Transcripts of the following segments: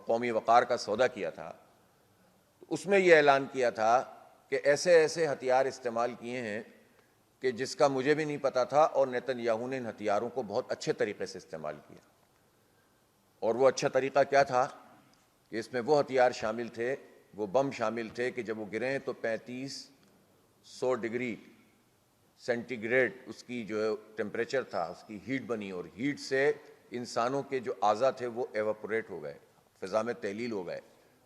قومی وقار کا سودا کیا تھا، اس میں یہ اعلان کیا تھا کہ ایسے ایسے ہتھیار استعمال کیے ہیں کہ جس کا مجھے بھی نہیں پتا تھا، اور نیتن یاہو نے ان ہتھیاروں کو بہت اچھے طریقے سے استعمال کیا۔ اور وہ اچھا طریقہ کیا تھا کہ اس میں وہ ہتھیار شامل تھے، وہ بم شامل تھے کہ جب وہ گریں تو 3500 ڈگری سینٹی گریڈ اس کی جو ٹیمپریچر تھا، اس کی ہیٹ بنی، اور ہیٹ سے انسانوں کے جو اعضا تھے وہ ایواپوریٹ ہو گئے، فضا میں تحلیل ہو گئے۔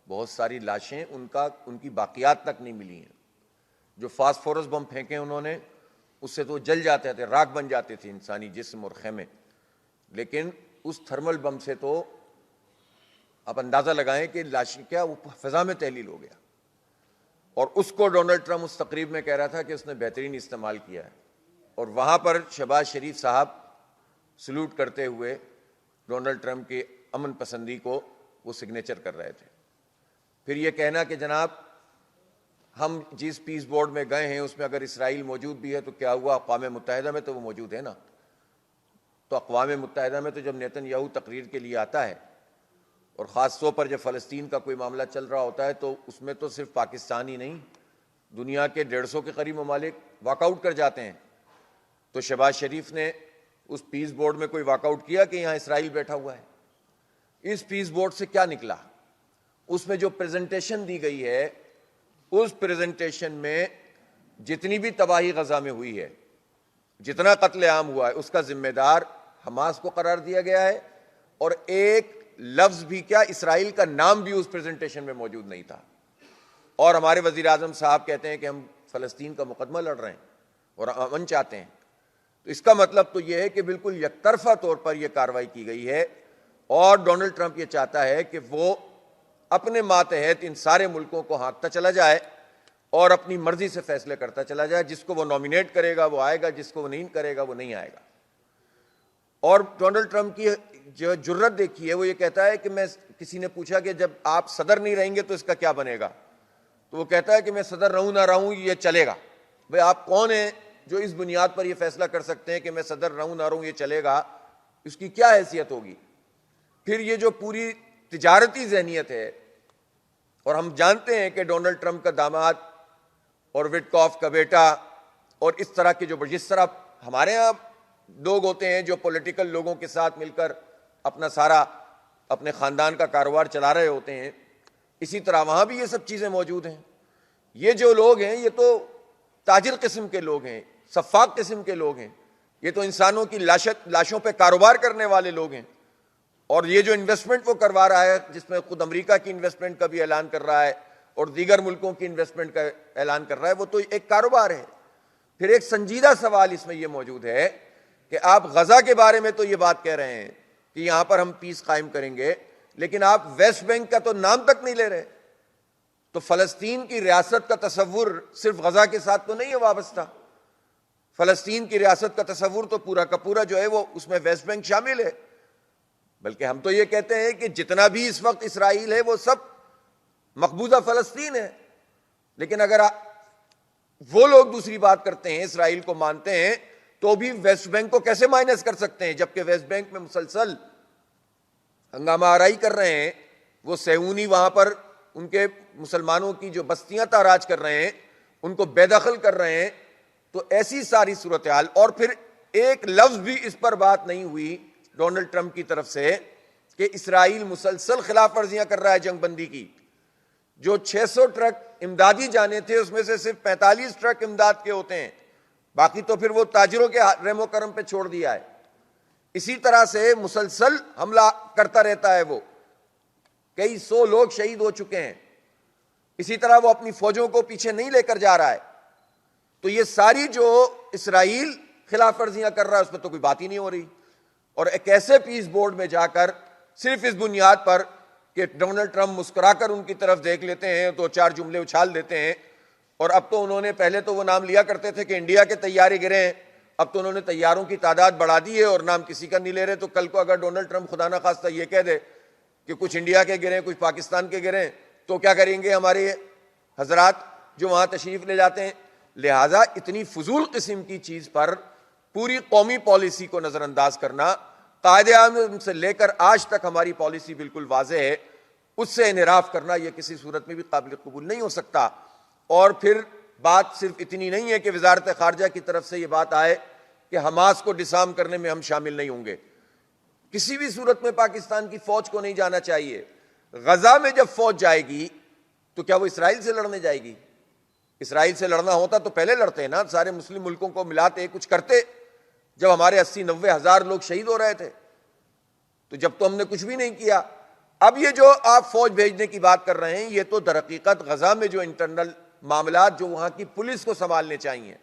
بہت ساری لاشیں ان کی باقیات تک نہیں ملی ہیں۔ جو فاسفورس بم پھینکے انہوں نے، اس سے تو جل جاتے تھے، راکھ بن جاتے تھے انسانی جسم اور خیمے، لیکن اس تھرمل بم سے تو آپ اندازہ لگائیں کہ لاشیں کیا، وہ فضا میں تحلیل ہو گیا۔ اور اس کو ڈونلڈ ٹرمپ اس تقریب میں کہہ رہا تھا کہ اس نے بہترین استعمال کیا ہے، اور وہاں پر شہباز شریف صاحب سلوٹ کرتے ہوئے ڈونلڈ ٹرمپ کی امن پسندی کو وہ سگنیچر کر رہے تھے۔ پھر یہ کہنا کہ جناب ہم جس پیس بورڈ میں گئے ہیں اس میں اگر اسرائیل موجود بھی ہے تو کیا ہوا، اقوام متحدہ میں تو وہ موجود ہے نا۔ تو اقوام متحدہ میں تو جب نیتن یاہو تقریر کے لیے آتا ہے، اور خاص طور پر جب فلسطین کا کوئی معاملہ چل رہا ہوتا ہے، تو اس میں تو صرف پاکستان ہی نہیں، دنیا کے 150 کے قریب ممالک واک آؤٹ کر جاتے ہیں۔ تو شہباز شریف نے اس پیس بورڈ میں کوئی واک آؤٹ کیا کہ یہاں اسرائیل بیٹھا ہوا ہے؟ اس پیس بورڈ سے کیا نکلا؟ اس میں جو پریزنٹیشن دی گئی ہے، اس پریزنٹیشن میں جتنی بھی تباہی غزہ میں ہوئی ہے، جتنا قتل عام ہوا ہے، اس کا ذمہ دار حماس کو قرار دیا گیا ہے، اور ایک لفظ بھی کیا، اسرائیل کا نام بھی اس پریزنٹیشن میں موجود نہیں تھا۔ اور ہمارے وزیر اعظم صاحب کہتے ہیں کہ ہم فلسطین کا مقدمہ لڑ رہے ہیں اور امن چاہتے ہیں۔ تو اس کا مطلب تو یہ ہے کہ بالکل یک طرفہ طور پر یہ کارروائی کی گئی ہے، اور ڈونلڈ ٹرمپ یہ چاہتا ہے کہ وہ اپنے ماتحت ان سارے ملکوں کو ہانکتا چلا جائے اور اپنی مرضی سے فیصلے کرتا چلا جائے۔ جس کو وہ نامینیٹ کرے گا وہ آئے گا، جس کو وہ نہیں کرے گا وہ نہیں آئے گا۔ اور ڈونلڈ ٹرمپ کی جو جرت دیکھی ہے، وہ یہ کہتا ہے کہ کسی نے پوچھا کہ جب آپ صدر نہیں رہیں گے تو اس کا کیا بنے گا، تو وہ کہتا ہے کہ میں صدر رہوں نہ رہوں یہ چلے گا۔ بھئی آپ کون ہیں جو اس بنیاد پر یہ فیصلہ کر سکتے ہیں کہ میں صدر رہوں نہ رہوں یہ چلے گا؟ اس کی کیا حیثیت ہوگی؟ پھر یہ جو پوری تجارتی ذہنیت ہے، اور ہم جانتے ہیں کہ ڈونلڈ ٹرمپ کا داماد اور وٹکاف کا بیٹا اور اس طرح کے جس طرح ہمارے ہاں لوگ ہوتے ہیں جو پولیٹیکل لوگوں کے ساتھ مل کر اپنے خاندان کا کاروبار چلا رہے ہوتے ہیں، اسی طرح وہاں بھی یہ سب چیزیں موجود ہیں۔ یہ جو لوگ ہیں یہ تو تاجر قسم کے لوگ ہیں، سفاک قسم کے لوگ ہیں، یہ تو انسانوں کی لاشوں پہ کاروبار کرنے والے لوگ ہیں۔ اور یہ جو انویسٹمنٹ وہ کروا رہا ہے، جس میں خود امریکہ کی انویسٹمنٹ کا بھی اعلان کر رہا ہے اور دیگر ملکوں کی انویسٹمنٹ کا اعلان کر رہا ہے، وہ تو ایک کاروبار ہے۔ پھر ایک سنجیدہ سوال اس میں یہ موجود ہے کہ آپ غزہ کے بارے میں تو یہ بات کہہ رہے ہیں کہ یہاں پر ہم پیس قائم کریں گے، لیکن آپ ویسٹ بینک کا تو نام تک نہیں لے رہے۔ تو فلسطین کی ریاست کا تصور صرف غزہ کے ساتھ تو نہیں ہے وابستہ، فلسطین کی ریاست کا تصور تو پورا کا پورا جو ہے وہ اس میں ویسٹ بینک شامل ہے۔ بلکہ ہم تو یہ کہتے ہیں کہ جتنا بھی اس وقت اسرائیل ہے وہ سب مقبوضہ فلسطین ہے۔ لیکن اگر وہ لوگ دوسری بات کرتے ہیں، اسرائیل کو مانتے ہیں، تو بھی ویسٹ بینک کو کیسے مائنس کر سکتے ہیں؟ جبکہ ویسٹ بینک میں مسلسل ہنگامہ آرائی کر رہے ہیں، وہ صہیونی وہاں پر ان کے مسلمانوں کی جو بستیاں تاراج کر رہے ہیں، ان کو بے دخل کر رہے ہیں۔ تو ایسی ساری صورتحال، اور پھر ایک لفظ بھی اس پر بات نہیں ہوئی ڈونلڈ ٹرمپ کی طرف سے کہ اسرائیل مسلسل خلاف ورزیاں کر رہا ہے جنگ بندی کی۔ جو 600 ٹرک امدادی جانے تھے اس میں سے صرف 45 ٹرک امداد کے ہوتے ہیں، باقی تو پھر وہ تاجروں کے رحم و کرم پہ چھوڑ دیا ہے۔ اسی طرح سے مسلسل حملہ کرتا رہتا ہے، وہ کئی سو لوگ شہید ہو چکے ہیں۔ اسی طرح وہ اپنی فوجوں کو پیچھے نہیں لے کر جا رہا ہے۔ تو یہ ساری جو اسرائیل خلاف ورزیاں کر رہا ہے اس پہ تو کوئی بات ہی نہیں ہو رہی۔ اور ایک ایسے پیس بورڈ میں جا کر صرف اس بنیاد پر کہ ڈونلڈ ٹرمپ مسکرا کر ان کی طرف دیکھ لیتے ہیں، تو چار جملے اچھال دیتے ہیں۔ اور اب تو انہوں نے، پہلے تو وہ نام لیا کرتے تھے کہ انڈیا کے طیارے گرے ہیں، اب تو انہوں نے طیاروں کی تعداد بڑھا دی ہے اور نام کسی کا نہیں لے رہے۔ تو کل کو اگر ڈونلڈ ٹرمپ خدا نہ خواستہ یہ کہہ دے کہ کچھ انڈیا کے گرے، کچھ پاکستان کے گرے، تو کیا کریں گے ہمارے حضرات جو وہاں تشریف لے جاتے ہیں؟ لہٰذا اتنی فضول قسم کی چیز پر پوری قومی پالیسی کو نظر انداز کرنا، قائد اعظم سے لے کر آج تک ہماری پالیسی بالکل واضح ہے، اس سے انحراف کرنا یہ کسی صورت میں بھی قابل قبول نہیں ہو سکتا۔ اور پھر بات صرف اتنی نہیں ہے کہ وزارت خارجہ کی طرف سے یہ بات آئے کہ حماس کو ڈسارم کرنے میں ہم شامل نہیں ہوں گے۔ کسی بھی صورت میں پاکستان کی فوج کو نہیں جانا چاہیے۔ غزہ میں جب فوج جائے گی تو کیا وہ اسرائیل سے لڑنے جائے گی؟ اسرائیل سے لڑنا ہوتا تو پہلے لڑتے نا، سارے مسلم ملکوں کو ملاتے، کچھ کرتے۔ جب ہمارے 80-90 ہزار لوگ شہید ہو رہے تھے تو جب تو ہم نے کچھ بھی نہیں کیا۔ اب یہ جو آپ فوج بھیجنے کی بات کر رہے ہیں، یہ تو در حقیقت غزہ میں جو انٹرنل معاملات جو وہاں کی پولیس کو سنبھالنے چاہیے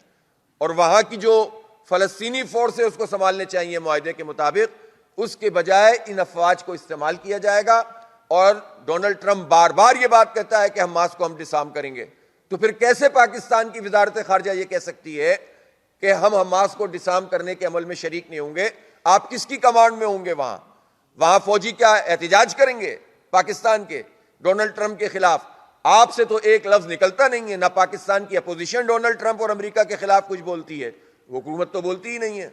اور وہاں کی جو فلسطینی فورس ہے اس کو سنبھالنے چاہیے معاہدے کے مطابق، اس کے بجائے ان افواج کو استعمال کیا جائے گا۔ اور ڈونلڈ ٹرمپ بار بار یہ بات کہتا ہے کہ حماس کو ہم ڈسارم کریں گے، تو پھر کیسے پاکستان کی وزارت خارجہ یہ کہہ سکتی ہے کہ ہم حماس کو ڈسارم کرنے کے عمل میں شریک نہیں ہوں گے؟ آپ کس کی کمانڈ میں ہوں گے؟ وہاں فوجی کیا احتجاج کریں گے پاکستان کے ڈونلڈ ٹرمپ کے خلاف؟ آپ سے تو ایک لفظ نکلتا نہیں ہے، نہ پاکستان کی اپوزیشن ڈونلڈ ٹرمپ اور امریکہ کے خلاف کچھ بولتی ہے، حکومت تو بولتی ہی نہیں ہے۔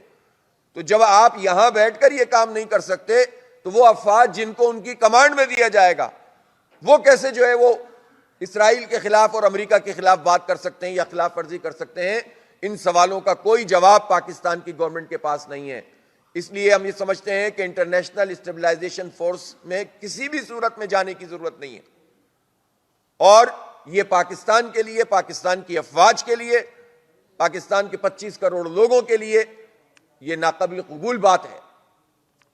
تو جب آپ یہاں بیٹھ کر یہ کام نہیں کر سکتے تو وہ افواج جن کو ان کی کمانڈ میں دیا جائے گا وہ کیسے جو ہے وہ اسرائیل کے خلاف اور امریکہ کے خلاف بات کر سکتے ہیں یا خلاف ورزی کر سکتے ہیں؟ ان سوالوں کا کوئی جواب پاکستان کی گورنمنٹ کے پاس نہیں ہے۔ اس لیے ہم یہ سمجھتے ہیں کہ انٹرنیشنل اسٹیبلائزیشن فورس میں کسی بھی صورت میں جانے کی ضرورت نہیں ہے، اور یہ پاکستان کے لیے، پاکستان کی افواج کے لیے، پاکستان کے 25 کروڑ لوگوں کے لیے یہ ناقابل قبول بات ہے۔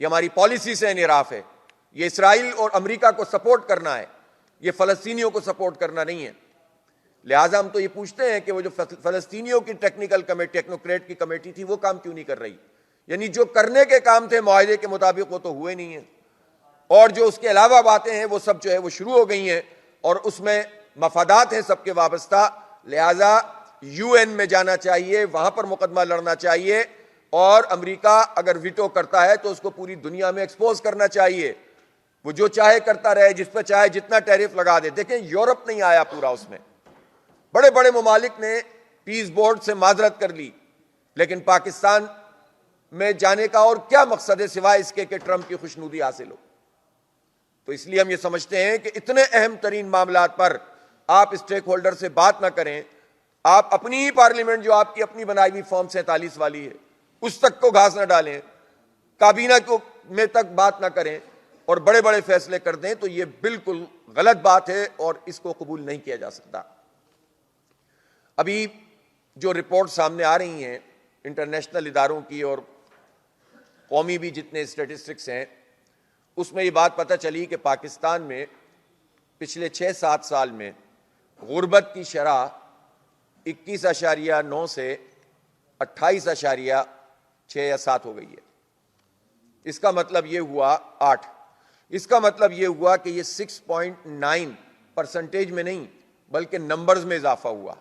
یہ ہماری پالیسی سے انحراف ہے۔ یہ اسرائیل اور امریکہ کو سپورٹ کرنا ہے، یہ فلسطینیوں کو سپورٹ کرنا نہیں ہے۔ لہٰذا ہم تو یہ پوچھتے ہیں کہ وہ جو فلسطینیوں کی ٹیکنوکریٹ کی کمیٹی تھی وہ کام کیوں نہیں کر رہی؟ یعنی جو کرنے کے کام تھے معاہدے کے مطابق وہ تو ہوئے نہیں ہیں، اور جو اس کے علاوہ باتیں ہیں وہ سب جو ہے وہ شروع ہو گئی ہیں، اور اس میں مفادات ہیں سب کے وابستہ۔ لہٰذا UN میں جانا چاہیے، وہاں پر مقدمہ لڑنا چاہیے، اور امریکہ اگر ویٹو کرتا ہے تو اس کو پوری دنیا میں ایکسپوز کرنا چاہیے۔ وہ جو چاہے کرتا رہے، جس پہ چاہے جتنا ٹیرف لگا دے۔ دیکھیں یورپ نہیں آیا پورا، اس میں بڑے بڑے ممالک نے پیس بورڈ سے معذرت کر لی، لیکن پاکستان میں جانے کا اور کیا مقصد ہے سوائے اس کے کہ ٹرمپ کی خوشنودی حاصل ہو؟ تو اس لیے ہم یہ سمجھتے ہیں کہ اتنے اہم ترین معاملات پر آپ اسٹیک ہولڈر سے بات نہ کریں، آپ اپنی ہی پارلیمنٹ جو آپ کی اپنی بنائی ہوئی فارم 47 والی ہے اس تک کو گھاس نہ ڈالیں، کابینہ میں تک بات نہ کریں اور بڑے بڑے فیصلے کر دیں، تو یہ بالکل غلط بات ہے اور اس کو قبول نہیں کیا جا سکتا۔ ابھی جو رپورٹ سامنے آ رہی ہیں انٹرنیشنل اداروں کی اور قومی بھی جتنے اسٹیٹسٹکس ہیں، اس میں یہ بات پتہ چلی کہ پاکستان میں پچھلے 6-7 سال میں غربت کی شرح 21.9 سے 28.6 یا 7 ہو گئی ہے۔ اس کا مطلب یہ ہوا 8، اس کا مطلب یہ ہوا کہ یہ 6.9% میں نہیں بلکہ نمبرز میں اضافہ ہوا۔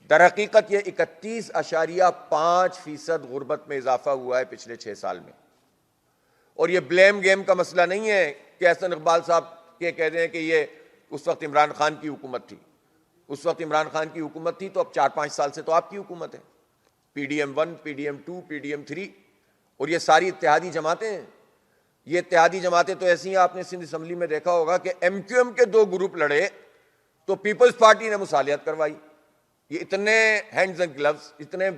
در حقیقت یہ 31.5% غربت میں اضافہ ہوا ہے پچھلے 6 سال میں۔ اور یہ بلیم گیم کا مسئلہ نہیں ہے کہ احسن اقبال صاحب یہ کہہ رہے ہیں کہ یہ اس وقت عمران خان کی حکومت تھی۔ اس وقت عمران خان کی حکومت تھی تو اب 4-5 سال سے تو آپ کی حکومت ہے۔ PDM-1، PDM-2، PDM-3 اور یہ ساری اتحادی جماعتیں ہیں۔ یہ اتحادی جماعتیں تو ایسی ہیں، آپ نے سندھ اسمبلی میں دیکھا ہوگا کہ MQM کے 2 گروپ لڑے تو پیپلز پارٹی نے مصالحت کروائی۔ یہ اتنے ہینڈز اینڈ گلوز، اتنے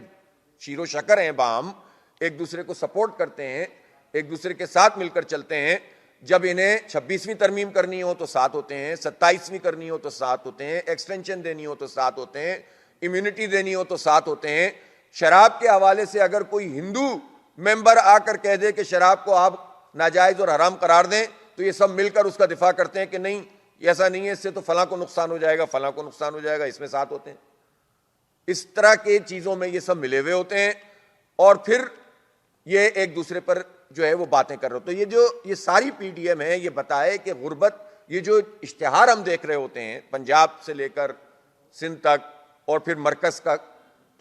شیر و شکر ہیں باہم، ایک دوسرے کو سپورٹ کرتے ہیں، ایک دوسرے کے ساتھ مل کر چلتے ہیں۔ جب انہیں 26ویں ترمیم کرنی ہو تو ساتھ ہوتے ہیں، 27ویں کرنی ہو تو ساتھ ہوتے ہیں، ایکسٹینشن دینی ہو تو ساتھ ہوتے ہیں، امیونٹی دینی ہو تو ساتھ ہوتے ہیں۔ شراب کے حوالے سے اگر کوئی ہندو ممبر آ کر کہہ دے کہ شراب کو آپ ناجائز اور حرام قرار دیں تو یہ سب مل کر اس کا دفاع کرتے ہیں کہ نہیں ایسا نہیں ہے، اس سے تو فلاں کو نقصان ہو جائے گا، فلاں کو نقصان ہو جائے گا، اس میں ساتھ ہوتے ہیں۔ اس طرح کے چیزوں میں یہ سب ملے ہوئے ہوتے ہیں اور پھر یہ ایک دوسرے پر جو ہے وہ باتیں کر رہے ہوتے ہیں۔ یہ ساری PDM ہے، یہ بتائے کہ غربت، یہ جو اشتہار ہم دیکھ رہے ہوتے ہیں پنجاب سے لے کر سندھ تک اور پھر مرکز کا،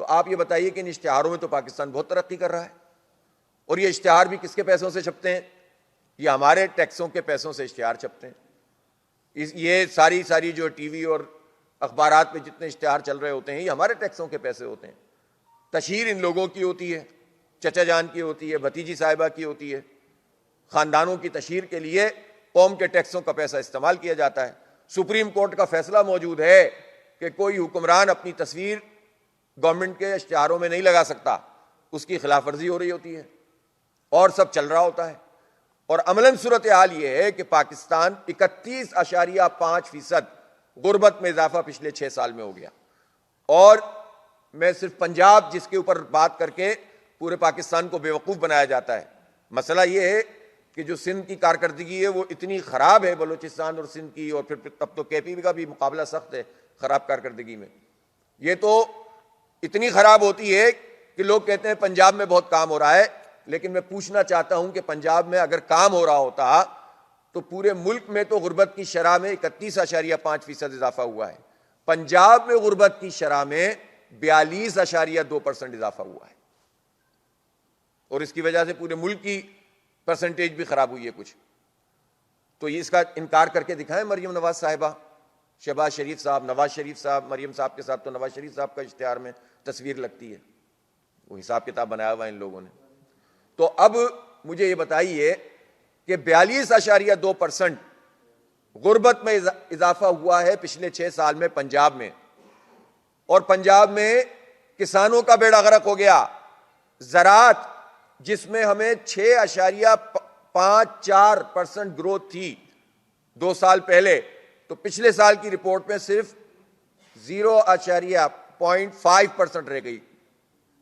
تو آپ یہ بتائیے کہ ان اشتہاروں میں تو پاکستان بہت ترقی کر رہا ہے، اور یہ اشتہار بھی کس کے پیسوں سے چھپتے ہیں؟ یہ ہمارے ٹیکسوں کے پیسوں سے اشتہار چھپتے ہیں۔ یہ ساری جو ٹی وی اور اخبارات پہ جتنے اشتہار چل رہے ہوتے ہیں یہ ہمارے ٹیکسوں کے پیسے ہوتے ہیں۔ تشہیر ان لوگوں کی ہوتی ہے، چچا جان کی ہوتی ہے، بھتیجی صاحبہ کی ہوتی ہے۔ خاندانوں کی تشہیر کے لیے قوم کے ٹیکسوں کا پیسہ استعمال کیا جاتا ہے۔ سپریم کورٹ کا فیصلہ موجود ہے کہ کوئی حکمران اپنی تصویر گورنمنٹ کے اشتہاروں میں نہیں لگا سکتا، اس کی خلاف ورزی ہو رہی ہوتی ہے اور سب چل رہا ہوتا ہے۔ اور عملاً صورتحال یہ ہے کہ پاکستان 31.5% غربت میں اضافہ پچھلے 6 سال میں ہو گیا، اور میں صرف پنجاب جس کے اوپر بات کر کے پورے پاکستان کو بیوقوف بنایا جاتا ہے۔ مسئلہ یہ ہے کہ جو سندھ کی کارکردگی ہے وہ اتنی خراب ہے، بلوچستان اور سندھ کی، اور پھر تب تو کے پی کا بھی مقابلہ سخت ہے خراب کارکردگی میں۔ یہ تو اتنی خراب ہوتی ہے کہ لوگ کہتے ہیں پنجاب میں بہت کام ہو رہا ہے، لیکن میں پوچھنا چاہتا ہوں کہ پنجاب میں اگر کام ہو رہا ہوتا تو پورے ملک میں تو غربت کی شرح میں 31.5% اضافہ ہوا ہے، پنجاب میں غربت کی شرح میں 42.2% اضافہ ہوا ہے، اور اس کی وجہ سے پورے ملک کی پرسنٹیج بھی خراب ہوئی ہے کچھ۔ تو یہ اس کا انکار کر کے دکھائیں مریم نواز صاحبہ، شہباز شریف صاحب، نواز شریف صاحب، مریم صاحب کے ساتھ تو نواز شریف صاحب کا اشتہار میں تصویر لگتی ہے، وہ حساب کتاب بنایا ہوا ہے ان لوگوں نے۔ تو اب مجھے یہ بتائیے کہ 42.2% غربت میں اضافہ ہوا ہے پچھلے 6 سال میں پنجاب میں، اور پنجاب میں کسانوں کا بیڑا غرق ہو گیا۔ زراعت جس میں ہمیں 6.54% گروتھ تھی 2 سال پہلے، تو پچھلے سال کی رپورٹ میں صرف 0.5% رہ گئی،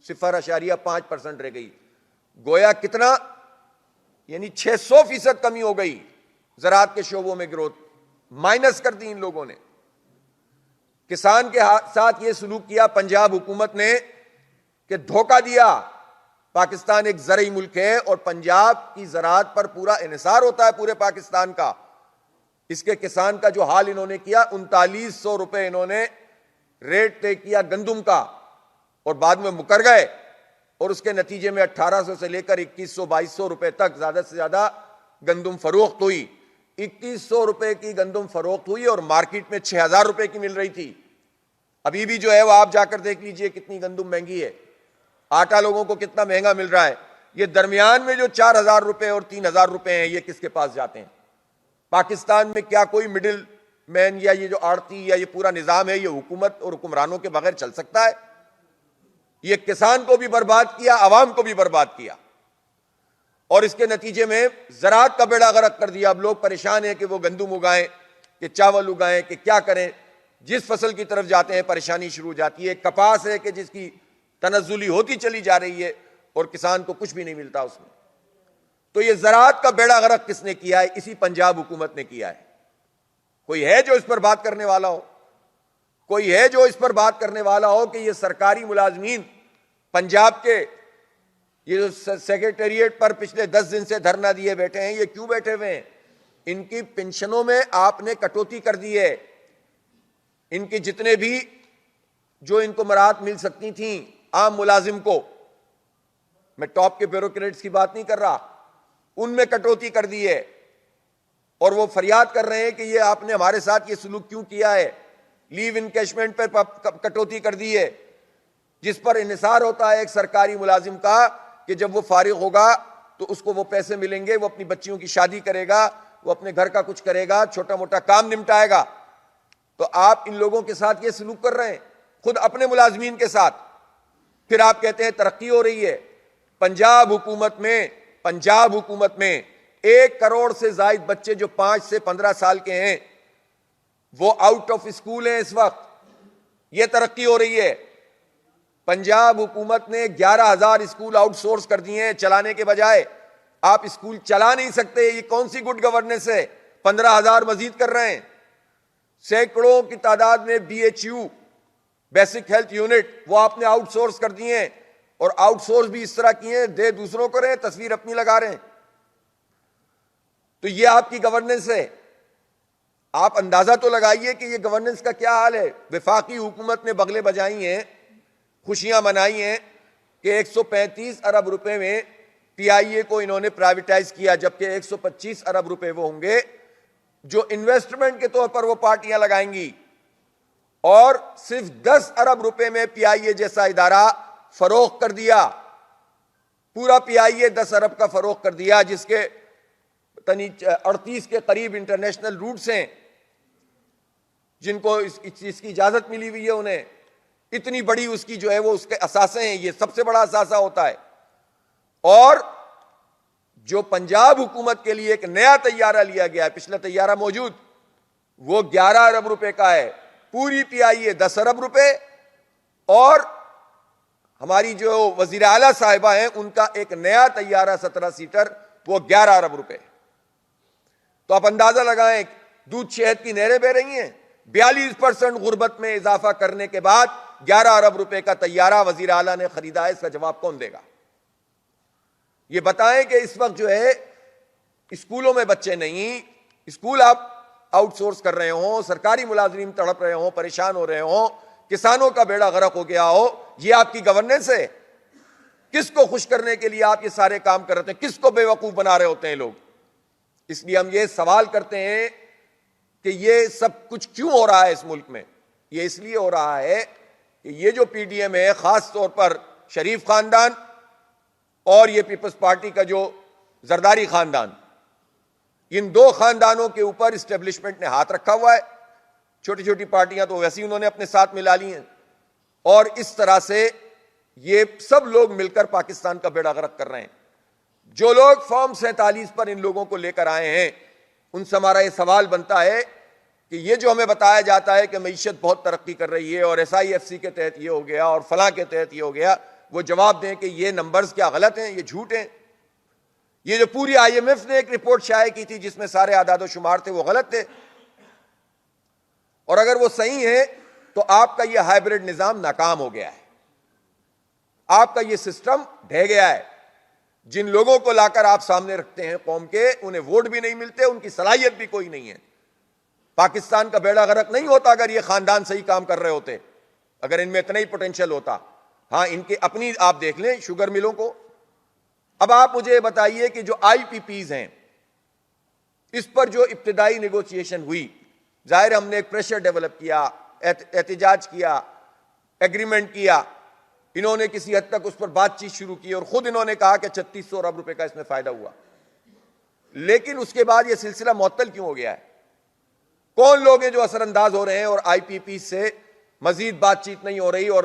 0.5% رہ گئی۔ گویا کتنا؟ یعنی 600% کمی ہو گئی زراعت کے شعبوں میں، گروتھ مائنس کر دی ان لوگوں نے۔ کسان کے ساتھ یہ سلوک کیا پنجاب حکومت نے کہ دھوکہ دیا۔ پاکستان ایک زرعی ملک ہے اور پنجاب کی زراعت پر پورا انحصار ہوتا ہے پورے پاکستان کا۔ اس کے کسان کا جو حال انہوں نے کیا، 3900 روپے انہوں نے ریٹ طے کیا گندم کا، اور بعد میں مکر گئے، اور اس کے نتیجے میں 1800 سے لے کر 2100-2200 روپے تک زیادہ سے زیادہ گندم فروخت ہوئی۔ 2100 روپے کی گندم فروخت ہوئی اور مارکیٹ میں 6000 روپے کی مل رہی تھی۔ ابھی بھی جو ہے وہ آپ جا کر دیکھ لیجئے کتنی گندم مہنگی ہے، آٹا لوگوں کو کتنا مہنگا مل رہا ہے۔ یہ درمیان میں جو 4000 روپے اور 3000 روپے ہیں، یہ کس کے پاس جاتے ہیں؟ پاکستان میں کیا کوئی مڈل مین یا یہ جو آڑتی یا یہ پورا نظام ہے، یہ حکومت اور حکمرانوں کے بغیر چل سکتا ہے؟ یہ کسان کو بھی برباد کیا، عوام کو بھی برباد کیا، اور اس کے نتیجے میں زراعت کا بیڑا غرق کر دیا۔ اب لوگ پریشان ہیں کہ وہ گندم اگائیں کہ چاول اگائیں کہ کیا کریں۔ جس فصل کی طرف جاتے ہیں پریشانی شروع ہو جاتی ہے۔ کپاس ہے کہ جس کی تنزلی ہوتی چلی جا رہی ہے اور کسان کو کچھ بھی نہیں ملتا اس میں۔ تو یہ زراعت کا بیڑا غرق کس نے کیا ہے؟ اسی پنجاب حکومت نے کیا ہے۔ کوئی ہے جو اس پر بات کرنے والا ہو؟ کوئی ہے جو اس پر بات کرنے والا ہو کہ یہ سرکاری ملازمین پنجاب کے، یہ جو سیکریٹریٹ پر پچھلے 10 دن سے دھرنا دیے بیٹھے ہیں، یہ کیوں بیٹھے ہوئے ہیں؟ ان کی پنشنوں میں آپ نے کٹوتی کر دی ہے۔ ان کی جتنے بھی جو ان کو مراحت مل سکتی تھیں عام ملازم کو، میں ٹاپ کے بیوروکریٹس کی بات نہیں کر رہا، ان میں کٹوتی کر دی ہے، اور وہ فریاد کر رہے ہیں کہ یہ آپ نے ہمارے ساتھ یہ سلوک کیوں کیا ہے۔ لیو انکیشمنٹ پر کٹوتی کر دی ہے، جس پر انحصار ہوتا ہے ایک سرکاری ملازم کا کہ جب وہ فارغ ہوگا تو اس کو وہ پیسے ملیں گے، وہ اپنی بچیوں کی شادی کرے گا، وہ اپنے گھر کا کچھ کرے گا، چھوٹا موٹا کام نمٹائے گا۔ تو آپ ان لوگوں کے ساتھ یہ سلوک کر رہے ہیں، خود اپنے ملازمین کے ساتھ۔ پھر آپ کہتے ہیں ترقی ہو رہی ہے۔ پنجاب حکومت میں 1 کروڑ سے زائد بچے جو 5 سے 15 سال کے ہیں وہ آؤٹ آف اسکول ہیں اس وقت۔ یہ ترقی ہو رہی ہے۔ پنجاب حکومت نے 11,000 اسکول آؤٹ سورس کر دیے ہیں چلانے کے بجائے۔ آپ اسکول چلا نہیں سکتے، یہ کون سی گڈ گورننس ہے؟ 15,000 مزید کر رہے ہیں۔ سینکڑوں کی تعداد میں BHU بیسک ہیلتھ یونٹ وہ آپ نے آؤٹ سورس کر دیے ہیں، اور آؤٹ سورس بھی اس طرح کیے ہیں دے دوسروں کو رہے ہیں، تصویر اپنی لگا رہے ہیں۔ تو یہ آپ کی گورننس ہے۔ آپ اندازہ تو لگائیے کہ یہ گورننس کا کیا حال ہے۔ وفاقی حکومت نے بغلے بجائی ہیں، خوشیاں منائی ہیں کہ 135 ارب روپے میں PIA کو انہوں نے پرائیویٹائز کیا، جبکہ 125 ارب روپے وہ ہوں گے جو انویسٹمنٹ کے طور پر وہ پارٹیاں لگائیں گی، اور صرف 10 ارب روپے میں PIA جیسا ادارہ فروخت کر دیا۔ پورا PIA 10 ارب کا فروخت کر دیا، جس کے 38 کے قریب انٹرنیشنل روٹس ہیں جن کو اس چیز کی اجازت ملی ہوئی ہے انہیں. اتنی بڑی اس کی جو ہے وہ اس کے اثاثے ہیں, یہ سب سے بڑا اثاثہ ہوتا ہے. اور جو پنجاب حکومت کے لیے ایک نیا طیارہ لیا گیا ہے, پچھلا طیارہ موجود, وہ 11 ارب روپے کا ہے. پوری پی آئی اے 10 ارب روپے, اور ہماری جو وزیر اعلیٰ صاحبہ ہیں ان کا ایک نیا طیارہ 17 سیٹر, وہ 11 ارب روپے. تو آپ اندازہ لگائیں, دودھ شہد کی نہریں بہ رہی ہیں. 42% غربت میں اضافہ کرنے کے بعد 11 ارب روپے کا طیارہ وزیر اعلیٰ نے خریدا ہے. اس کا جواب کون دے گا؟ یہ بتائیں کہ اس وقت جو ہے اسکولوں میں بچے نہیں, اسکول آپ آؤٹ سورس کر رہے ہوں, سرکاری ملازمین تڑپ رہے ہوں, پریشان ہو رہے ہوں, کسانوں کا بیڑا غرق ہو گیا ہو, یہ آپ کی گورننس ہے؟ کس کو خوش کرنے کے لیے آپ یہ سارے کام کر رہے ہیں؟ کس کو بے وقوف بنا رہے ہوتے ہیں لوگ؟ اس لیے ہم یہ سوال کرتے ہیں کہ یہ سب کچھ کیوں ہو رہا ہے اس ملک میں؟ یہ اس لیے ہو رہا ہے کہ یہ جو پی ڈی ایم ہے, خاص طور پر شریف خاندان اور یہ پیپلز پارٹی کا جو زرداری خاندان, ان دو خاندانوں کے اوپر اسٹیبلشمنٹ نے ہاتھ رکھا ہوا ہے. چھوٹی چھوٹی پارٹیاں تو ویسے ہی انہوں نے اپنے ساتھ ملا لی ہیں, اور اس طرح سے یہ سب لوگ مل کر پاکستان کا بیڑا غرق کر رہے ہیں. جو لوگ فارم 47 پر ان لوگوں کو لے کر آئے ہیں, ان سے ہمارا یہ سوال بنتا ہے کہ یہ جو ہمیں بتایا جاتا ہے کہ معیشت بہت ترقی کر رہی ہے اور SIFC کے تحت یہ ہو گیا اور فلاں کے تحت یہ ہو گیا, وہ جواب دیں کہ یہ نمبرز کیا غلط ہیں, یہ جھوٹ ہیں. یہ جو پوری IMF نے ایک رپورٹ شائع کی تھی جس میں سارے اعداد و شمار تھے, وہ غلط تھے. اور اگر وہ صحیح ہیں تو آپ کا یہ ہائیبرڈ نظام ناکام ہو گیا ہے, آپ کا یہ سسٹم ڈھہ گیا ہے. جن لوگوں کو لا کر آپ سامنے رکھتے ہیں قوم کے, انہیں ووٹ بھی نہیں ملتے, ان کی صلاحیت بھی کوئی نہیں ہے. پاکستان کا بیڑا غرق نہیں ہوتا اگر یہ خاندان صحیح کام کر رہے ہوتے, اگر ان میں اتنا ہی پوٹینشیل ہوتا. ہاں, ان کے اپنی آپ دیکھ لیں شوگر ملوں کو. اب آپ مجھے بتائیے کہ جو IPPs ہیں, اس پر جو ابتدائی نیگوشیشن ہوئی, ظاہر ہم نے ایک پریشر ڈیولپ کیا, احتجاج کیا, ایگریمنٹ کیا, انہوں نے کسی حد تک اس پر بات چیت شروع کی, اور خود انہوں نے کہا کہ 3600 ارب روپے کا اس میں فائدہ ہوا. لیکن اس کے بعد یہ سلسلہ معطل کیوں ہو گیا ہے؟ کون لوگ ہیں جو اثر انداز ہو رہے ہیں اور IPP سے مزید بات چیت نہیں ہو رہی, اور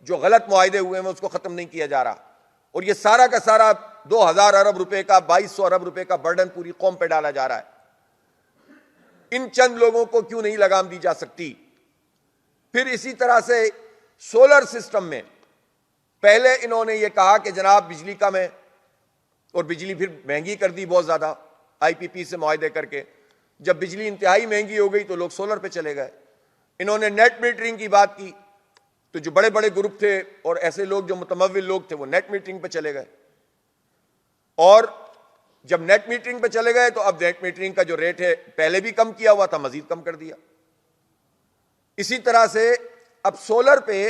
جو غلط معاہدے ہوئے ہیں اس کو ختم نہیں کیا جا رہا, اور یہ سارا کا سارا 2000 ارب روپے کا 2200 ارب روپے کا برڈن پوری قوم پہ ڈالا جا رہا ہے. ان چند لوگوں کو کیوں نہیں لگام دی جا سکتی؟ پھر اسی طرح سے سولر سسٹم میں پہلے انہوں نے یہ کہا کہ جناب بجلی کم ہے, اور بجلی پھر مہنگی کر دی بہت زیادہ IPP سے معاہدے کر کے. جب بجلی انتہائی مہنگی ہو گئی تو لوگ سولر پہ چلے گئے. انہوں نے نیٹ میٹرنگ کی بات کی, تو جو بڑے بڑے گروپ تھے اور ایسے لوگ جو متمول لوگ تھے وہ نیٹ میٹرنگ پہ چلے گئے, اور جب نیٹ میٹرنگ پہ چلے گئے تو اب نیٹ میٹرنگ کا جو ریٹ ہے پہلے بھی کم کیا ہوا تھا, مزید کم کر دیا. اسی طرح سے اب سولر پہ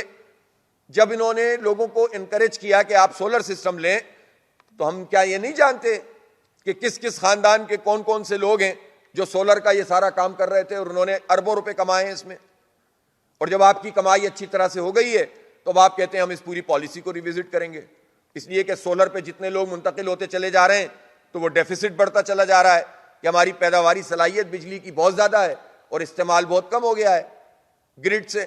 جب انہوں نے لوگوں کو انکریج کیا کہ آپ سولر سسٹم لیں, تو ہم کیا یہ نہیں جانتے کہ کس کس خاندان کے کون کون سے لوگ ہیں جو سولر کا یہ سارا کام کر رہے تھے, اور انہوں نے اربوں روپے کمائے ہیں اس میں. اور جب آپ کی کمائی اچھی طرح سے ہو گئی ہے تو اب آپ کہتے ہیں ہم اس پوری پالیسی کو ریوزٹ کریں گے, اس لیے کہ سولر پہ جتنے لوگ منتقل ہوتے چلے جا رہے ہیں تو وہ ڈیفیسٹ بڑھتا چلا جا رہا ہے, کہ ہماری پیداواری صلاحیت بجلی کی بہت زیادہ ہے اور استعمال بہت کم ہو گیا ہے گرڈ سے.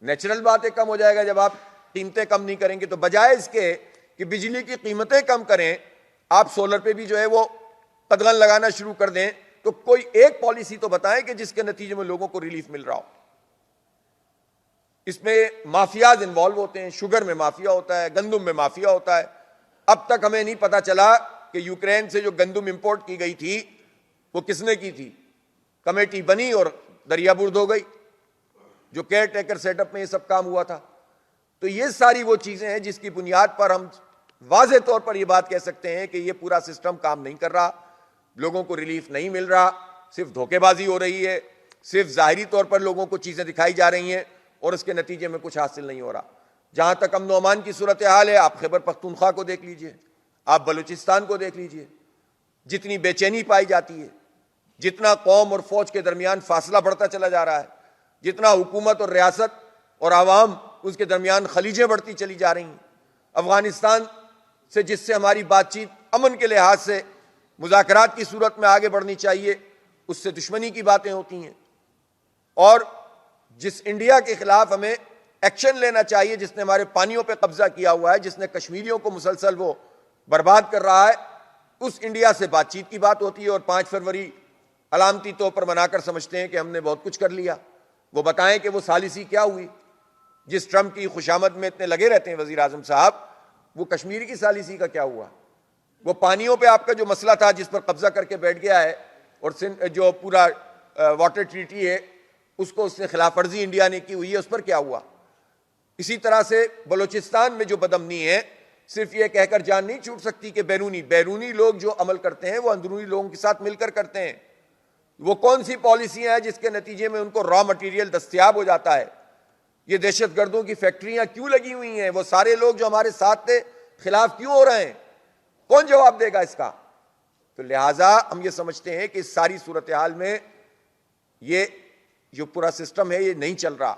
نیچرل بات ہے کم ہو جائے گا جب آپ قیمتیں کم نہیں کریں گے. تو بجائے اس کے کہ بجلی کی قیمتیں کم کریں, آپ سولر پہ بھی جو ہے وہ قدغن لگانا شروع کر دیں. تو کوئی ایک پالیسی تو بتائیں کہ جس کے نتیجے میں لوگوں کو ریلیف مل رہا ہو. اس میں مافیاز انوالو ہوتے ہیں, شوگر میں مافیا ہوتا ہے, گندم میں مافیا ہوتا ہے. اب تک ہمیں نہیں پتا چلا کہ یوکرین سے جو گندم امپورٹ کی گئی تھی وہ کس نے کی تھی. کمیٹی بنی اور دریا برد ہو گئی, جو کیئر ٹیکر سیٹ اپ میں یہ سب کام ہوا تھا. تو یہ ساری وہ چیزیں ہیں جس کی بنیاد پر ہم واضح طور پر یہ بات کہہ سکتے ہیں کہ یہ پورا سسٹم کام نہیں کر رہا, لوگوں کو ریلیف نہیں مل رہا, صرف دھوکے بازی ہو رہی ہے, صرف ظاہری طور پر لوگوں کو چیزیں دکھائی جا رہی ہیں اور اس کے نتیجے میں کچھ حاصل نہیں ہو رہا. جہاں تک امن و امان کی صورتحال ہے, آپ خیبر پختونخوا کو دیکھ لیجئے, آپ بلوچستان کو دیکھ لیجئے, جتنی بے چینی پائی جاتی ہے, جتنا قوم اور فوج کے درمیان فاصلہ بڑھتا چلا جا رہا ہے, جتنا حکومت اور ریاست اور عوام اس کے درمیان خلیجیں بڑھتی چلی جا رہی ہیں. افغانستان سے جس سے ہماری بات چیت امن کے لحاظ سے مذاکرات کی صورت میں آگے بڑھنی چاہیے، اس سے دشمنی کی باتیں ہوتی ہیں۔ اور جس انڈیا کے خلاف ہمیں ایکشن لینا چاہیے، جس نے ہمارے پانیوں پہ قبضہ کیا ہوا ہے، جس نے کشمیریوں کو مسلسل وہ برباد کر رہا ہے، اس انڈیا سے بات چیت کی بات ہوتی ہے۔ اور 5 فروری علامتی طور پر منا کر سمجھتے ہیں کہ ہم نے بہت کچھ کر لیا۔ وہ بتائیں کہ وہ ثالثی کیا ہوئی جس ٹرمپ کی خوشامد میں اتنے لگے رہتے ہیں وزیر اعظم صاحب، وہ کشمیر کی ثالثی کا کیا ہوا؟ وہ پانیوں پہ آپ کا جو مسئلہ تھا جس پر قبضہ کر کے بیٹھ گیا ہے، اور جو پورا واٹر ٹریٹی ہے اس کو اس نے خلاف ورزی انڈیا نے کی ہوئی ہے، اس پر کیا ہوا؟ اسی طرح سے بلوچستان میں جو بدامنی ہے، صرف یہ کہہ کر جان نہیں چھوٹ سکتی کہ بیرونی لوگ جو عمل کرتے ہیں وہ اندرونی لوگوں کے ساتھ مل کر کرتے ہیں۔ وہ کون سی پالیسیاں ہیں جس کے نتیجے میں ان کو را مٹیریل دستیاب ہو جاتا ہے؟ یہ دہشت گردوں کی فیکٹریاں کیوں لگی ہوئی ہیں؟ وہ سارے لوگ جو ہمارے ساتھ تھے خلاف کیوں ہو رہے ہیں؟ کون جواب دے گا اس کا؟ تو لہٰذا ہم یہ سمجھتے ہیں کہ اس ساری صورتحال میں یہ جو پورا سسٹم ہے یہ نہیں چل رہا۔